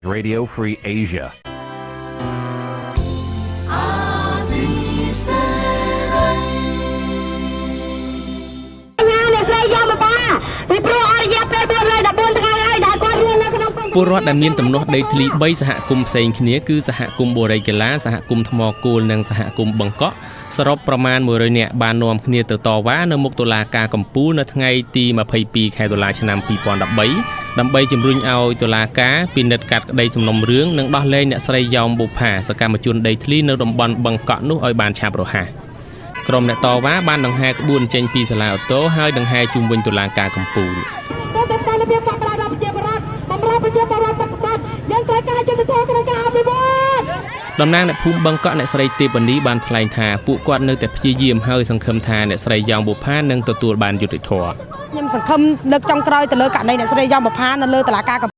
Radio Free Asia. ពលរដ្ឋដែលមានទំនាស់ដីធ្លី3សហគមន៍ផ្សេងគ្នាគឺសហគមន៍បូរីកេឡាសហគមន៍ថ្មគោលនិងសហគមន៍បឹងកក់សរុបប្រមាណ100នាក់បាននាំគ្នាទៅតវ៉ានៅមុខតុលាការកំពូលនៅថ្ងៃទី22ខែតុលាឆ្នាំ2013ដើម្បីជំរុញឲ្យតុលាការពិនិត្យកាត់ក្តីសំណុំរឿងនិងដោះលែងអ្នកស្រីយ៉ោមបុប្ផាសកម្មជនដីធ្លីនៅតំបន់បឹងកក់នោះឲ្យបានឆាប់រហ័សក្រុមអ្នកតវ៉ាបានដង្ហែក្បួនចេញពីសាលាអូតូហើយដង្ហែជុំវិញតុលាការកំពូលតំណាងអ្នកភូមិបឹងកក់អ្នកស្រីទេពនីបានថ្លែងថាពួកគាត់នៅតែព្យាយាមហើយសង្ឃឹមថាអ្នកស្រីយ៉ោមបុប្ផានឹងទទួលបានយុត្តិធម៌ ខ្ញុំសង្ឃឹមលើកចុងក្រោយទៅលើករណីអ្នកស្រីយ៉ោមបុប្ផានៅលើតុលាការកំ